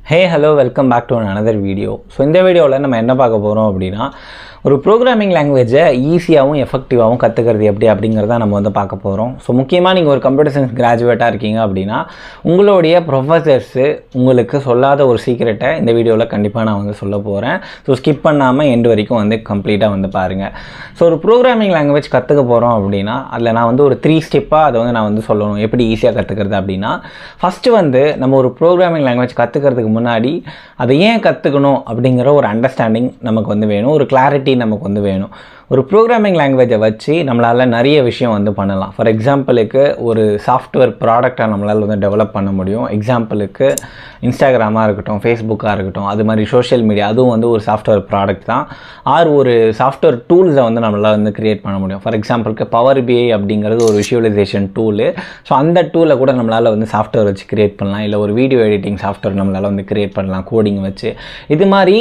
Hey, hello, welcome back to another video. So இந்த வீடியோவில் நம்ம என்ன பார்க்க போகிறோம் அப்படின்னா ஒரு ப்ரோக்ராமிங் லாங்குவேஜை ஈஸியாகவும் எஃபெக்டிவாகவும் கற்றுக்கிறது எப்படி அப்படிங்கிறத நம்ம வந்து பார்க்க போகிறோம். ஸோ முக்கியமாக நீங்கள் ஒரு கம்ப்யூட்டர் சயின்ஸ் கிராஜுவேட்டாக இருக்கீங்க அப்படின்னா உங்களுடைய ப்ரொஃபஸர்ஸு உங்களுக்கு சொல்லாத ஒரு சீக்ரெட்டை இந்த வீடியோவில் கண்டிப்பாக நான் வந்து சொல்ல போகிறேன். ஸோ ஸ்கிப் பண்ணாமல் எண்டு வரைக்கும் வந்து கம்ப்ளீட்டாக வந்து பாருங்கள். ஸோ ஒரு ப்ரோக்ராமிங் லாங்குவேஜ் கற்றுக்க போகிறோம் அப்படின்னா அதில் நான் வந்து ஒரு 3 ஸ்டெப்பாக அதை வந்து நான் வந்து சொல்லணும் எப்படி ஈஸியாக கற்றுக்கிறது அப்படின்னா, ஃபஸ்ட்டு வந்து நம்ம ஒரு ப்ரோக்ராமிங் லாங்குவேஜ் கற்றுக்கிறதுக்கு முன்னாடி அதை ஏன் கற்றுக்கணும் அப்படிங்கிற ஒரு அண்டர்ஸ்டாண்டிங் நமக்கு வந்து வேணும், ஒரு கிளாரிட்டி நமக்கு வந்து வேணும். ஒரு ப்ரோக்ராமிங் லாங்குவேஜை வச்சு நம்மளால் நிறைய விஷயம் வந்து பண்ணலாம். ஃபார் எக்ஸாம்பிளுக்கு ஒரு சாஃப்ட்வேர் ப்ராடக்டை நம்மளால் வந்து டெவலப் பண்ண முடியும். எக்ஸாம்பிளுக்கு இன்ஸ்டாகிராமாக இருக்கட்டும், ஃபேஸ்புக்காக இருக்கட்டும், அது மாதிரி சோஷியல் மீடியா, அதுவும் வந்து ஒரு சாஃப்ட்வேர் ப்ராடக்ட் தான். ஒரு சாஃப்ட்வேர் டூல்ஸை வந்து நம்மளால் வந்து க்ரியேட் பண்ண முடியும். ஃபார் எக்ஸாம்பிளுக்கு பவர் பிஐ அப்படிங்கிறது ஒரு விஷுவலைசேஷன் டூலு. ஸோ அந்த டூலை கூட நம்மளால் வந்து சாஃப்ட்வேர் வச்சு க்ரியேட் பண்ணலாம். இல்லை ஒரு வீடியோ எடிட்டிங் சாஃப்ட்வேர் நம்மளால் வந்து க்ரியேட் பண்ணலாம் கோடிங் வச்சு. இது மாதிரி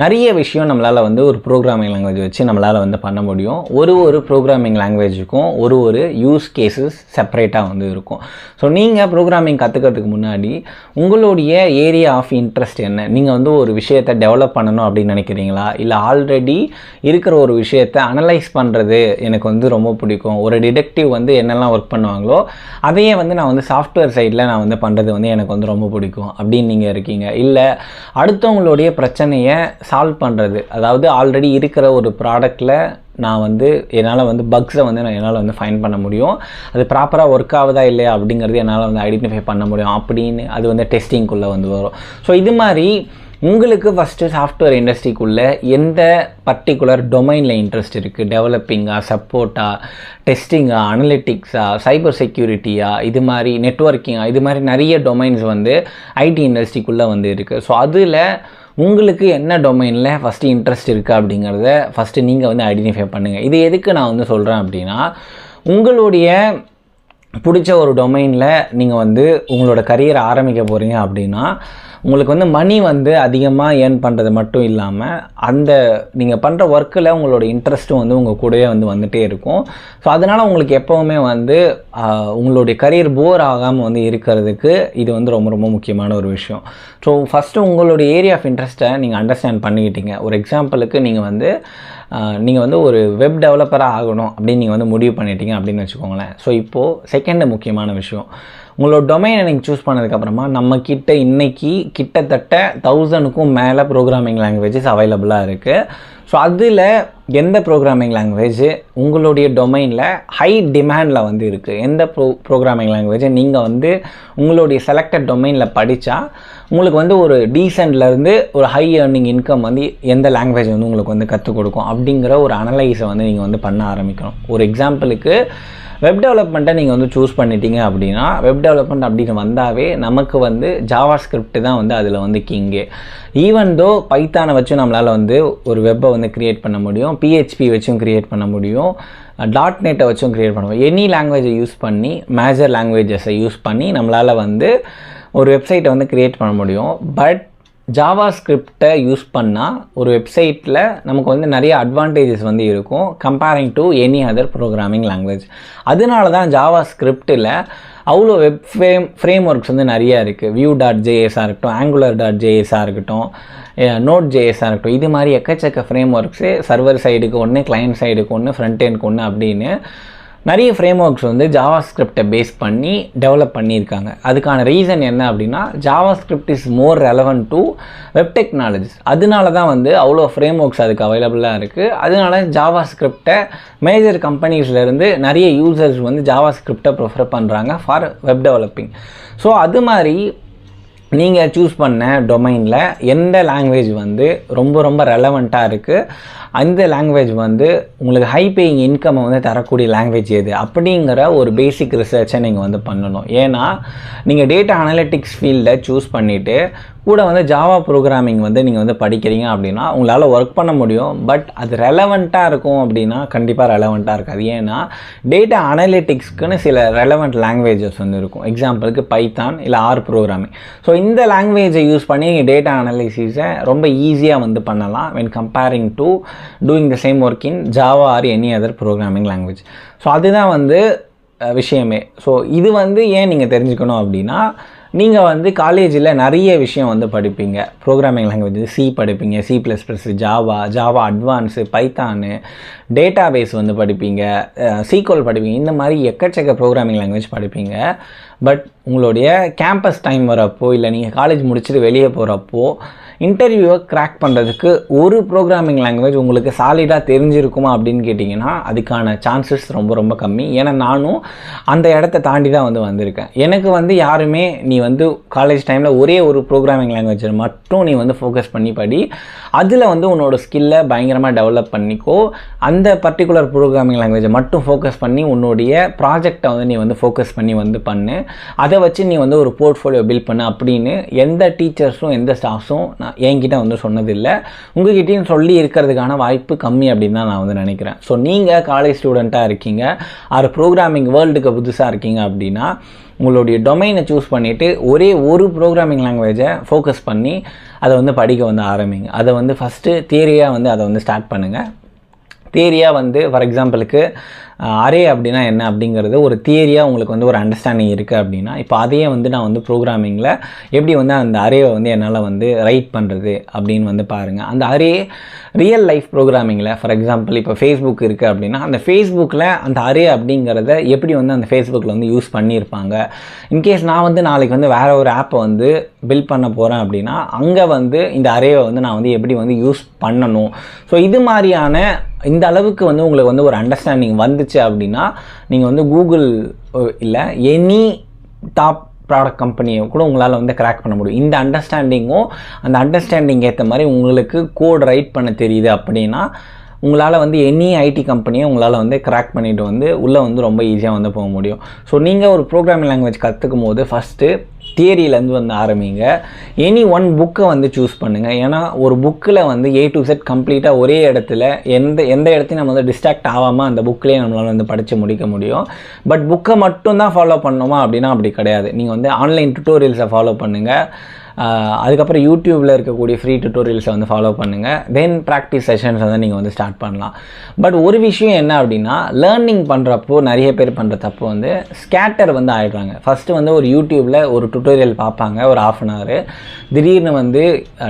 நிறைய விஷயம் நம்மளால் வந்து ஒரு ப்ரோக்ராமிங் லாங்குவேஜ் வச்சு நம்மளால் வந்து பண்ண முடியும். ஒரு ப்ரோக்ராமிங் லாங்குவேஜுக்கும் ஒரு யூஸ் கேஸஸ் செப்பரேட்டாக வந்து இருக்கும். ஸோ நீங்கள் ப்ரோக்ராமிங் கற்றுக்கிறதுக்கு முன்னாடி உங்களுடைய ஏரியா ஆஃப் இன்ட்ரெஸ்ட் என்ன, நீங்கள் வந்து ஒரு விஷயத்தை டெவலப் பண்ணணும் அப்படின்னு நினைக்கிறீங்களா, இல்லை ஆல்ரெடி இருக்கிற ஒரு விஷயத்தை அனலைஸ் பண்ணுறது எனக்கு வந்து ரொம்ப பிடிக்கும், ஒரு டிடெக்டிவ் வந்து என்னெல்லாம் ஒர்க் பண்ணுவாங்களோ அதையே வந்து நான் வந்து சாஃப்ட்வேர் சைடில் நான் வந்து பண்ணுறது வந்து எனக்கு வந்து ரொம்ப பிடிக்கும் அப்படின்னு நீங்கள் இருக்கீங்க. இல்லை அடுத்தவங்களுடைய பிரச்சனையை சால்வ் பண்ணுறது, அதாவது ஆல்ரெடி இருக்கிற ஒரு ப்ராடக்டில் நான் வந்து என்னால் வந்து பக்ஸை வந்து என்னால் வந்து ஃபைண்ட் பண்ண முடியும், அது ப்ராப்பராக ஒர்க் ஆகுதா இல்லையா அப்படிங்கிறது என்னால் வந்து ஐடென்டிஃபை பண்ண முடியும் அப்படின்னு அது வந்து டெஸ்டிங்குள்ளே வந்து வரும். ஸோ இது மாதிரி உங்களுக்கு ஃபஸ்ட்டு சாஃப்ட்வேர் இண்டஸ்ட்ரிக்குள்ளே எந்த பர்டிகுலர் டொமைனில் இன்ட்ரெஸ்ட் இருக்குது, டெவலப்பிங்கா, சப்போர்ட்டா, டெஸ்டிங்கா, அனலிட்டிக்ஸா, சைபர் செக்யூரிட்டியா, இது மாதிரி நெட்வொர்க்கிங்கா, இது மாதிரி நிறைய டொமைன்ஸ் வந்து ஐடி இண்டஸ்ட்ரிக்குள்ளே வந்து இருக்குது. ஸோ அதில் உங்களுக்கு என்ன டொமைனில் ஃபஸ்ட்டு இன்ட்ரெஸ்ட் இருக்குது அப்படிங்கிறத ஃபஸ்ட்டு நீங்கள் வந்து ஐடென்டிஃபை பண்ணுங்கள். இது எதுக்கு நான் வந்து சொல்கிறேன் அப்படின்னா, உங்களுடைய பிடிச்ச ஒரு டொமைனில் நீங்கள் வந்து உங்களோட கரியரை ஆரம்பிக்க போகிறீங்க அப்படின்னா உங்களுக்கு வந்து மணி வந்து அதிகமாக ஏர்ன் பண்ணுறது மட்டும் இல்லாமல் அந்த நீங்கள் பண்ணுற ஒர்க்கில் உங்களோட இன்ட்ரெஸ்ட்டும் வந்து உங்கள் கூடவே வந்து வந்துகிட்டே இருக்கும். ஸோ அதனால் உங்களுக்கு எப்போவுமே வந்து உங்களுடைய கரியர் போர் ஆகாமல் வந்து இருக்கிறதுக்கு இது வந்து ரொம்ப ரொம்ப முக்கியமான ஒரு விஷயம். ஸோ ஃபஸ்ட்டு உங்களுடைய ஏரியா ஆஃப் இன்ட்ரெஸ்ட்டை நீங்கள் அண்டர்ஸ்டாண்ட் பண்ணிக்கிட்டீங்க. ஒரு எக்ஸாம்பிளுக்கு நீங்கள் வந்து ஒரு வெப் டெவலப்பராக ஆகணும் அப்படின்னு நீங்கள் வந்து முடிவு பண்ணிட்டீங்க அப்படின்னு வச்சுக்கோங்களேன். ஸோ இப்போது செகண்டு முக்கியமான விஷயம், உங்களோட டொமைனை நீங்கள் சூஸ் பண்ணதுக்கப்புறமா நம்மக்கிட்ட இன்றைக்கி கிட்டத்தட்ட 1000க்கும் மேலே ப்ரோக்ராமிங் லாங்குவேஜஸ் அவைலபிளாக இருக்குது. ஸோ அதில் எந்த ப்ரோக்ராமிங் லாங்குவேஜ் உங்களுடைய டொமைனில் ஹை டிமாண்டில் வந்து இருக்குது, எந்த ப்ரோக்ராமிங் லாங்குவேஜை நீங்கள் வந்து உங்களுடைய செலக்டட் டொமைனில் படித்தா உங்களுக்கு வந்து ஒரு டீசென்ட்லேருந்து ஒரு ஹை ஏர்னிங் இன்கம் வந்து எந்த லாங்குவேஜ் வந்து உங்களுக்கு வந்து கற்றுக் கொடுக்கும் அப்படிங்கிற ஒரு அனலைஸை வந்து நீங்கள் வந்து பண்ண ஆரம்பிக்கணும். ஒரு எக்ஸாம்பிளுக்கு வெப் டெவலப்மெண்ட்டை நீங்கள் வந்து சூஸ் பண்ணிட்டீங்க அப்படின்னா, வெப் டெவலப்மெண்ட் அப்படின்னு வந்தாவே நமக்கு வந்து ஜாவா ஸ்கிரிப்ட் தான் வந்து அதில் வந்து கிங்கே. ஈவன் தோ பைத்தானை வச்சும் நம்மளால் வந்து ஒரு வெப்பை வந்து க்ரியேட் பண்ண முடியும், பிஹெச்பி வச்சும் க்ரியேட் பண்ண முடியும், .NET வச்சும் க்ரியேட் பண்ண முடியும். எனி லாங்குவேஜை யூஸ் பண்ணி, மேஜர் லாங்குவேஜஸை யூஸ் பண்ணி நம்மளால் வந்து ஒரு வெப்சைட்டை வந்து க்ரியேட் பண்ண முடியும். பட் ஜாவா ஸ்கிரிப்டை யூஸ் பண்ணால் ஒரு வெப்சைட்டில் நமக்கு வந்து நிறைய அட்வான்டேஜஸ் வந்து இருக்கும் comparing to any other programming language. அதனால தான் ஜாவா ஸ்கிரிப்டில் அவ்வளோ வெப் ஃப்ரேம் ஒர்க்ஸ் வந்து நிறையா இருக்குது. Vue.js இருக்கட்டும், Angular.js இருக்கட்டும், Node.js இருக்கட்டும், இது மாதிரி எக்கச்சக்க ஃப்ரேம் ஒர்க்ஸு சர்வர் சைடுக்கு ஒன்று, கிளையன்ட் சைடுக்கு ஒன்று, ஃப்ரண்ட் எண்டுக்கு ஒன்று அப்படின்னு நிறைய ஃப்ரேம் ஒர்க்ஸ் வந்து ஜாவா ஸ்கிரிப்டை பேஸ் பண்ணி டெவலப் பண்ணியிருக்காங்க. அதுக்கான ரீசன் என்ன அப்படின்னா, Java script is more relevant to web technologies. அதனால தான் வந்து அவ்வளோ ஃப்ரேம் ஒர்க்ஸ் அதுக்கு அவைலபிளாக இருக்குது. அதனால ஜாவா ஸ்கிரிப்டை மேஜர் கம்பெனிஸ்லேருந்து நிறைய யூசர்ஸ் வந்து ஜாவா ஸ்கிரிப்டை ப்ரிஃபர் பண்ணுறாங்க ஃபார் வெப் டெவலப்பிங். ஸோ அது மாதிரி நீங்கள் சூஸ் பண்ண டொமைனில் எந்த லாங்குவேஜ் வந்து ரொம்ப ரொம்ப ரெலவெண்ட்டாக இருக்குது, அந்த லாங்குவேஜ் வந்து உங்களுக்கு ஹை பேயிங் இன்கம் வந்து தரக்கூடிய லாங்குவேஜ் எது அப்படிங்கிற ஒரு பேசிக் ரிசர்ச்சை நீங்கள் வந்து பண்ணணும். ஏன்னா நீங்கள் டேட்டா அனலிட்டிக்ஸ் ஃபீல்டை சூஸ் பண்ணிவிட்டு கூட வந்து ஜாவா ப்ரோக்ராமிங் வந்து நீங்கள் வந்து படிக்கிறீங்க அப்படின்னா உங்களால் ஒர்க் பண்ண முடியும். பட் அது ரெலவெண்ட்டாக இருக்கும் அப்படின்னா கண்டிப்பாக ரெலவெண்ட்டாக இருக்காது. ஏன்னா டேட்டா அனலிட்டிக்ஸ்க்குன்னு சில ரெலவெண்ட் லாங்குவேஜஸ் வந்து இருக்கும். எக்ஸாம்பிளுக்கு பைத்தான் இல்லை ப்ரோக்ராமிங். ஸோ இந்த லாங்குவேஜை யூஸ் பண்ணி டேட்டா அனலிசிஸை ரொம்ப ஈஸியாக வந்து பண்ணலாம் when comparing to doing the same work in Java or any other programming language. So அதுதான் வந்து விஷயமே. ஸோ இது வந்து ஏன் நீங்கள் தெரிஞ்சுக்கணும் அப்படின்னா, நீங்கள் வந்து காலேஜில் நிறைய விஷயம் வந்து படிப்பீங்க. ப்ரோக்ராமிங் லாங்குவேஜ் சி படிப்பீங்க, C++, Java advance, Python, database வந்து படிப்பீங்க, சீக்வல் படிப்பீங்க. இந்த மாதிரி எக்கச்சக்க ப்ரோக்ராமிங் லாங்குவேஜ் படிப்பீங்க. பட் உங்களுடைய கேம்பஸ் டைம் வரப்போ இல்லை நீங்கள் காலேஜ் முடிச்சுட்டு வெளியே போகிறப்போ இன்டர்வியூவை கிராக் பண்ணுறதுக்கு ஒரு ப்ரோக்ராமிங் லாங்குவேஜ் உங்களுக்கு சாலிடாக தெரிஞ்சிருக்குமா அப்படின்னு கேட்டிங்கன்னா அதுக்கான சான்சஸ் ரொம்ப ரொம்ப கம்மி. ஏன்னா நானும் அந்த இடத்த தாண்டி தான் வந்து வந்திருக்கேன். எனக்கு வந்து யாருமே நீ வந்து காலேஜ் டைமில் ஒரே ஒரு ப்ரோக்ராமிங் லாங்குவேஜை மட்டும் நீ வந்து ஃபோக்கஸ் பண்ணி படி, அதில் வந்து உன்னோட ஸ்கில்லை பயங்கரமாக டெவலப் பண்ணிக்கோ, அந்த பர்டிகுலர் ப்ரோக்ராமிங் லாங்குவேஜை மட்டும் ஃபோக்கஸ் பண்ணி உன்னுடைய ப்ராஜெக்டை வந்து நீ வந்து ஃபோக்கஸ் பண்ணி வந்து பண்ணு, அதை வச்சு நீ வந்து ஒரு போர்ட்ஃபோலியோ பில்ட் பண்ணு அப்படின்னு எந்த டீச்சர்ஸும் எந்த ஸ்டாஃப்ஸும் என்கிட்ட வந்து சொன்னதில்லை. உங்ககிட்டையும் சொல்லி இருக்கிறதுக்கான வாய்ப்பு கம்மி அப்படின்னு தான் நான் வந்து நினைக்கிறேன். ஸோ நீங்கள் காலேஜ் ஸ்டூடெண்ட்டாக இருக்கீங்க, அது ப்ரோக்ராமிங் வேர்ல்டுக்கு புதுசாக இருக்கீங்க அப்படின்னா உங்களுடைய டொமைனை சூஸ் பண்ணிவிட்டு ஒரே ஒரு ப்ரோக்ராமிங் லாங்குவேஜை ஃபோக்கஸ் பண்ணி அதை வந்து படிக்க வந்து ஆரம்பிங்க. அதை வந்து ஃபஸ்ட்டு தியரியாக வந்து அதை வந்து ஸ்டார்ட் பண்ணுங்கள். தியரியாக வந்து ஃபார் எக்ஸாம்பிளுக்கு அரே அப்படின்னா என்ன அப்படிங்கிறது ஒரு தியரியாக உங்களுக்கு வந்து ஒரு அண்டர்ஸ்டாண்டிங் இருக்குது அப்படின்னா இப்போ அதையே வந்து நான் வந்து ப்ரோக்ராமிங்கில் எப்படி வந்து அந்த அரேவை வந்து என்னால் வந்து ரைட் பண்ணுறது அப்படின்னு வந்து பாருங்கள். அந்த அரே ரியல் லைஃப் ப்ரோக்ராமிங்கில் ஃபார் எக்ஸாம்பிள் இப்போ ஃபேஸ்புக் இருக்குது அப்படின்னா அந்த ஃபேஸ்புக்கில் அந்த அரே அப்படிங்கிறத எப்படி வந்து அந்த ஃபேஸ்புக்கில் வந்து யூஸ் பண்ணியிருப்பாங்க. இன்கேஸ் நான் வந்து நாளைக்கு வந்து வேறு ஒரு ஆப்பை வந்து பில்ட் பண்ண போகிறேன் அப்படின்னா அங்கே வந்து இந்த அரேவை வந்து நான் வந்து எப்படி வந்து யூஸ் பண்ணணும். ஸோ இது மாதிரியான இந்த அளவுக்கு வந்து உங்களுக்கு வந்து ஒரு அண்டர்ஸ்டாண்டிங் வந்துச்சு அப்படின்னா நீங்கள் வந்து கூகுள் இல்லை எனி டாப் ப்ராடக்ட் கம்பெனியை கூட உங்களால் வந்து கிராக் பண்ண முடியும். இந்த அண்டர்ஸ்டாண்டிங்கும் அந்த அண்டர்ஸ்டாண்டிங் ஏற்ற மாதிரி உங்களுக்கு கோட் ரைட் பண்ண தெரியுது அப்படின்னா உங்களால் வந்து எனி ஐடி கம்பெனியை உங்களால் வந்து கிராக் பண்ணிவிட்டு வந்து உள்ளே வந்து ரொம்ப ஈஸியாக வந்து போக முடியும். ஸோ நீங்கள் ஒரு ப்ரோக்ராமிங் லாங்குவேஜ் கற்றுக்கும் போது ஃபஸ்ட்டு தியரியிலேருந்து வந்து ஆரம்பிங்க. எனி ஒன் புக்கை வந்து சூஸ் பண்ணுங்கள். ஏன்னா ஒரு புக்கில் வந்து A to Z கம்ப்ளீட்டாக ஒரே இடத்துல எந்த இடத்தையும் நம்ம வந்து டிஸ்ட்ராக்ட் ஆகாமல் அந்த புக்கிலே நம்மளால் வந்து படித்து முடிக்க முடியும். பட் புக்கை மட்டும்தான் ஃபாலோ பண்ணணுமா அப்படின்னா அப்படி கிடையாது. நீங்கள் வந்து ஆன்லைன் டுட்டோரியல்ஸை ஃபாலோ பண்ணுங்கள். அதுக்கப்புறம் யூடியூப்பில் இருக்கக்கூடிய ஃப்ரீ டுட்டோரியல்ஸை வந்து ஃபாலோ பண்ணுங்கள். தென் ப்ராக்டிஸ் செஷன்ஸ் வந்து நீங்கள் வந்து ஸ்டார்ட் பண்ணலாம். பட் ஒரு விஷயம் என்ன அப்படின்னா லேர்னிங் பண்ணுறப்போ நிறைய பேர் பண்ணுற தப்பு வந்து ஸ்கேட்டர் வந்து ஆகிடுறாங்க. ஃபஸ்ட்டு வந்து ஒரு யூடியூப்பில் ஒரு டுட்டோரியல் பார்ப்பாங்க ஒரு ½ அன் ஹவர். திடீர்னு வந்து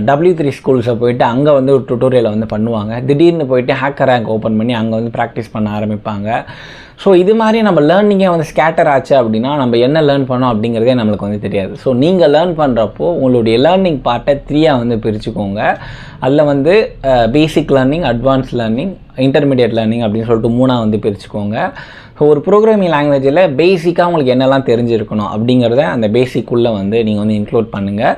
W3 ஸ்கூல்ஸை போயிட்டு அங்கே வந்து ஒரு டுட்டோரியலை வந்து பண்ணுவாங்க. திடீர்னு போயிட்டு ஹேக்கர் ரேங்க் ஓப்பன் பண்ணி அங்கே வந்து ப்ராக்டிஸ் பண்ண ஆரம்பிப்பாங்க. ஸோ இது மாதிரி நம்ம லேர்னிங்கே வந்து ஸ்கேட்டர் ஆச்சு அப்படின்னா நம்ம என்ன லேர்ன் பண்ணோம் அப்படிங்கிறதே நம்மளுக்கு வந்து தெரியாது. ஸோ நீங்கள் லேர்ன் பண்ணுறப்போ உங்களுடைய லேர்னிங் பார்ட்டை 3ஆக வந்து பிரிச்சுக்கோங்க. அதில் வந்து basic learning, advance learning, intermediate learning அப்படின்னு சொல்லிட்டு 3ஆக வந்து பிரிச்சுக்கோங்க. ஸோ ஒரு ப்ரோக்ராமிங் லாங்குவேஜில் பேசிக்காக உங்களுக்கு என்னெல்லாம் தெரிஞ்சிருக்கணும் அப்படிங்கிறத அந்த பேசிக்குள்ளே வந்து நீங்கள் வந்து இன்க்ளூட் பண்ணுங்கள்.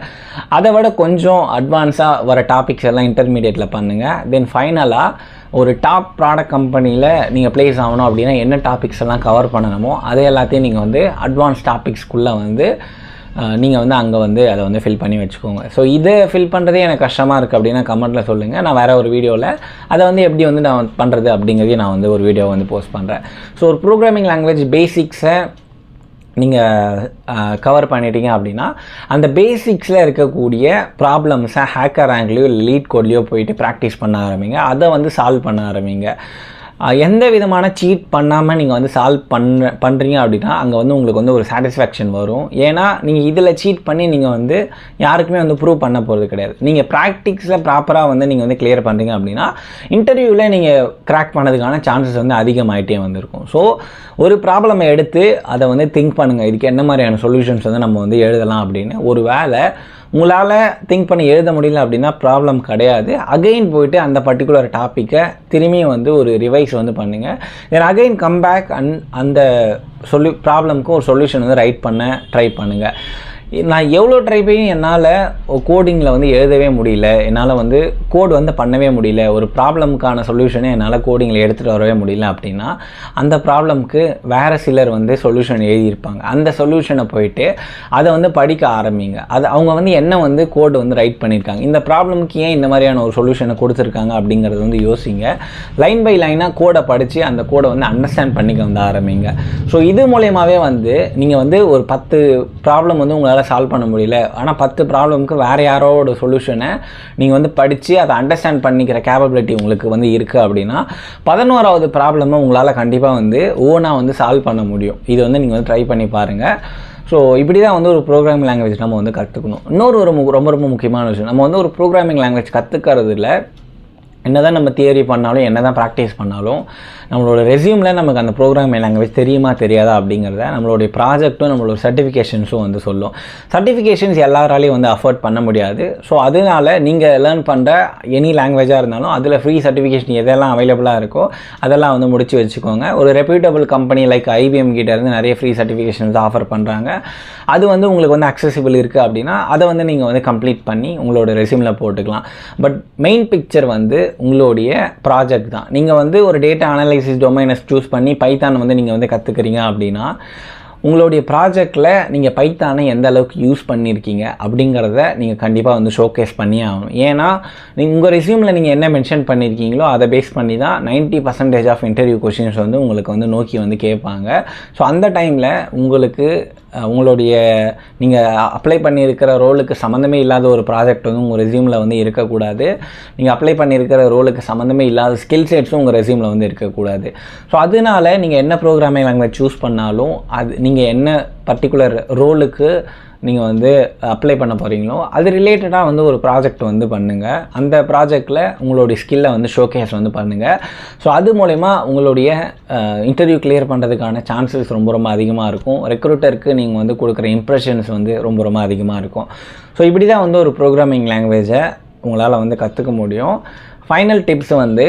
அதை விட கொஞ்சம் அட்வான்ஸாக வர டாபிக்ஸ் எல்லாம் இன்டர்மீடியட்டில் பண்ணுங்கள். தென் ஃபைனலாக ஒரு டாப் ப்ராடக்ட் கம்பெனியில் நீங்கள் ப்ளேஸ் ஆகணும் அப்படின்னா என்ன டாபிக்ஸ் எல்லாம் கவர் பண்ணணுமோ அதை எல்லாத்தையும் நீங்கள் வந்து அட்வான்ஸ் டாபிக்ஸ்க்குள்ளே வந்து நீங்கள் வந்து அங்கே வந்து அதை வந்து ஃபில் பண்ணி வச்சுக்கோங்க. ஸோ இதை ஃபில் பண்ணுறதே எனக்கு கஷ்டமாக இருக்குது அப்படின்னா கமெண்ட்டில் சொல்லுங்கள். நான் வேறு ஒரு வீடியோவில் அதை வந்து எப்படி வந்து நான் பண்ணுறது அப்படிங்கிறதையும் நான் வந்து ஒரு வீடியோ வந்து போஸ்ட் பண்ணுறேன். ஸோ ஒரு ப்ரோக்ராமிங் லாங்குவேஜ் பேசிக்ஸை நீங்கள் கவர் பண்ணிட்டீங்க அப்படின்னா அந்த பேசிக்ஸில் இருக்கக்கூடிய ப்ராப்ளம்ஸை ஹேக்கர் ரேங்க்லேயோ லீட் கோட்லேயோ போயிட்டு ப்ராக்டிஸ் பண்ண ஆரம்பிங்க. அதை வந்து சால்வ் பண்ண ஆரம்பிங்க. எந்த விதமான சீட் பண்ணாமல் நீங்கள் வந்து சால்வ் பண்ணுறீங்க அப்படின்னா அங்கே வந்து உங்களுக்கு வந்து ஒரு சாட்டிஸ்ஃபேக்ஷன் வரும். ஏன்னா நீங்கள் இதில் சீட் பண்ணி நீங்கள் வந்து யாருக்குமே வந்து ப்ரூவ் பண்ண போகிறது கிடையாது. நீங்கள் ப்ராக்டிக்ஸில் ப்ராப்பராக வந்து நீங்கள் வந்து கிளியர் பண்ணுறீங்க அப்படின்னா இன்டர்வியூவில் நீங்கள் கிராக் பண்ணதுக்கான சான்சஸ் வந்து அதிகமாகிட்டே வந்திருக்கும். ஸோ ஒரு ப்ராப்ளமை எடுத்து அதை வந்து திங்க் பண்ணுங்கள், இதுக்கு என்ன மாதிரியான சொல்யூஷன்ஸ் வந்து நம்ம வந்து எழுதலாம் அப்படின்னு. ஒரு வேளை உங்களால் திங்க் பண்ணி எழுத முடியல அப்படின்னா ப்ராப்ளம் கிடையாது. அகைன் போயிட்டு அந்த பர்டிகுலர் டாப்பிக்கை திரும்பியும் வந்து ஒரு ரிவைஸ் வந்து பண்ணுங்கள். தென் அகைன் கம் பேக் அந்த ப்ராப்ளம்க்கு ஒரு சொல்யூஷன் வந்து ரைட் பண்ண ட்ரை பண்ணுங்கள். நான் எவ்வளோ ட்ரை பண்ணி என்னால் கோடிங்கில் வந்து எழுதவே முடியல, என்னால் வந்து கோட் வந்து பண்ணவே முடியல, ஒரு ப்ராப்ளமுக்கான சொல்யூஷனை என்னால் கோடிங்கில் எடுத்துகிட்டு வரவே முடியல அப்படின்னா அந்த ப்ராப்ளம்க்கு வேறு சிலர் வந்து சொல்யூஷன் எழுதியிருப்பாங்க. அந்த சொல்யூஷனை போயிட்டு அதை வந்து படிக்க ஆரம்பிங்க. அது அவங்க வந்து என்ன வந்து கோடு வந்து ரைட் பண்ணியிருக்காங்க, இந்த ப்ராப்ளமுக்கு ஏன் இந்த மாதிரியான ஒரு சொல்யூஷனை கொடுத்துருக்காங்க அப்படிங்கிறது வந்து யோசிங்க. லைன் பை லைனாக கோடை படித்து அந்த கோடை வந்து அண்டர்ஸ்டாண்ட் பண்ணிக்க வந்து ஆரம்பிங்க. ஸோ இது மூலயமாவே வந்து நீங்கள் வந்து ஒரு 10 ப்ராப்ளம் வந்து உங்களால் சால்வ் பண்ண முடியல, ஆனால் 10 ப்ராப்ளமுக்கு வேறு யாரோட சொல்யூஷனை நீங்கள் வந்து படித்து அதை அண்டர்ஸ்டாண்ட் பண்ணிக்கிற கேப்பபிலிட்டி உங்களுக்கு வந்து இருக்குது அப்படின்னா 11வது ப்ராப்ளமை உங்களால் கண்டிப்பாக வந்து ஓனாக வந்து சால்வ் பண்ண முடியும். இது வந்து நீங்கள் வந்து ட்ரை பண்ணி பாருங்கள். ஸோ இப்படி தான் வந்து ஒரு ப்ரோக்ராமிங் லாங்குவேஜ் நம்ம வந்து கற்றுக்கணும். இன்னொரு ரொம்ப ரொம்ப முக்கியமான விஷயம், நம்ம வந்து ஒரு ப்ரோக்ராமிங் லாங்குவேஜ் கற்றுக்கிறதுல என்ன தான் நம்ம தியரி பண்ணாலும் என்ன தான் ப்ராக்டிஸ் பண்ணாலும் நம்மளோட ரெஸ்யூமில் நமக்கு அந்த ப்ரோக்ராமிங் லாங்குவேஜ் தெரியுமா தெரியாதா அப்படிங்கிறத நம்மளுடைய ப்ராஜெக்ட்டும் நம்மளோட சர்டிஃபிகேஷன்ஸும் வந்து சொல்லும். சர்டிஃபிகேஷன்ஸ் எல்லாராலையும் வந்து அஃபோர்ட் பண்ண முடியாது. ஸோ அதனால் நீங்கள் லேர்ன் பண்ணுற எனி லாங்குவேஜாக இருந்தாலும் அதில் ஃப்ரீ சர்டிஃபிகேஷன் எதெல்லாம் அவைலபிளாக இருக்கோ அதெல்லாம் வந்து முடிச்சு வச்சுக்கோங்க. ஒரு ரெப்யூட்டபிள் கம்பெனி லைக் IBM கிட்ட இருந்து நிறைய ஃப்ரீ சர்டிஃபிகேஷன்ஸ் ஆஃபர் பண்ணுறாங்க. அது வந்து உங்களுக்கு வந்து அக்சசிபிள் இருக்குது அப்படின்னா அதை வந்து நீங்கள் வந்து கம்ப்ளீட் பண்ணி உங்களோட ரெஸ்யூமில் போட்டுக்கலாம். பட் மெயின் பிக்சர் வந்து உங்களுடைய ப்ராஜெக்ட் தான். நீங்கள் வந்து ஒரு டேட்டா அனலைசிஸ் டொமைனை சூஸ் பண்ணி பைத்தான் வந்து நீங்கள் வந்து கற்றுக்கிறீங்க அப்படின்னா உங்களுடைய ப்ராஜெக்டில் நீங்கள் பைத்தானை எந்த அளவுக்கு யூஸ் பண்ணியிருக்கீங்க அப்படிங்கிறத நீங்கள் கண்டிப்பாக வந்து ஷோகேஸ் பண்ணி ஆகணும். ஏன்னா உங்கள் ரெஸ்யூமில் நீங்கள் என்ன மென்ஷன் பண்ணியிருக்கீங்களோ அதை பேஸ் பண்ணி தான் 90% ஆஃப் இன்டர்வியூ கொஷின்ஸ் வந்து உங்களுக்கு வந்து நோக்கி வந்து கேட்பாங்க. ஸோ அந்த டைமில் உங்களுக்கு உங்களுடைய நீங்கள் அப்ளை பண்ணியிருக்கிற ரோலுக்கு சம்மந்தமே இல்லாத ஒரு ப்ராஜெக்ட் வந்து உங்கள் ரெஸ்யூமில் வந்து இருக்கக்கூடாது. நீங்கள் அப்ளை பண்ணியிருக்கிற ரோலுக்கு சம்மந்தமே இல்லாத ஸ்கில் செட்ஸும் உங்கள் ரெஸ்யூமில் வந்து இருக்கக்கூடாது. ஸோ அதனால நீங்கள் என்ன ப்ரோக்ராமிங் லாங்குவேஜ் சூஸ் பண்ணாலும் அது நீங்கள் என்ன பர்டிகுலர் ரோலுக்கு நீங்கள் வந்து அப்ளை பண்ண போகிறீங்களோ அது ரிலேட்டடாக வந்து ஒரு ப்ராஜெக்ட் வந்து பண்ணுங்கள். அந்த ப்ராஜெக்டில் உங்களுடைய ஸ்கில்லை வந்து ஷோகேஸ் வந்து பண்ணுங்கள். ஸோ அது மூலமா உங்களுடைய இன்டர்வியூ கிளியர் பண்ணுறதுக்கான சான்சஸ் ரொம்ப ரொம்ப அதிகமாக இருக்கும். ரெக்ரூட்டருக்கு நீங்கள் வந்து கொடுக்குற இம்ப்ரெஷன்ஸ் வந்து ரொம்ப ரொம்ப அதிகமாக இருக்கும். ஸோ இப்படி தான் வந்து ஒரு ப்ரோக்ராமிங் லாங்குவேஜை உங்களால் வந்து கற்றுக்க முடியும். ஃபைனல் டிப்ஸ் வந்து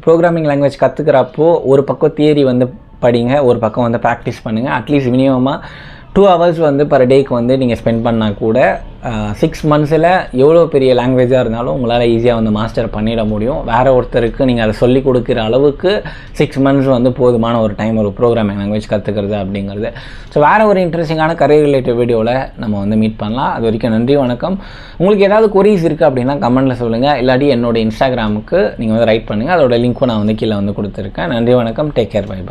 ப்ரோக்ராமிங் லாங்குவேஜ் கற்றுக்கிறப்போ ஒரு பக்கம் தியரி வந்து படிங்க, ஒரு பக்கம் வந்து ப்ராக்டிஸ் பண்ணுங்கள். அட்லீஸ்ட் மினிமமாக 2 hours வந்து பர் டேக்கு வந்து நீங்கள் ஸ்பெண்ட் பண்ணால் கூட 6 monthஸில் எவ்வளோ பெரிய லாங்குவேஜாக இருந்தாலும் உங்களால் ஈஸியாக வந்து மாஸ்டர் பண்ணிட முடியும். வேறு ஒருத்தருக்கு நீங்கள் அதை சொல்லிக் கொடுக்குற அளவுக்கு 6 months வந்து போதுமான ஒரு டைம் ஒரு ப்ரோக்ராமிங் லாங்குவேஜ் கற்றுக்கிறது அப்படிங்கிறது. ஸோ வேறு ஒரு இன்ட்ரெஸ்டிங்கான கரியர் ரிலேட்டட் வீடியோவில் நம்ம வந்து மீட் பண்ணலாம். அது வரைக்கும் நன்றி, வணக்கம். உங்களுக்கு ஏதாவது கொரீஸ் இருக்குது அப்படின்னா கமெண்ட்டில் சொல்லுங்கள். இல்லாட்டி என்னோட இன்ஸ்டாகிராமுக்கு நீங்கள் வந்து ரைட் பண்ணுங்கள். அதோட லிங்க்கும் நான் வந்து கீழே வந்து கொடுத்துருக்கேன். நன்றி, வணக்கம். Take care, bye by.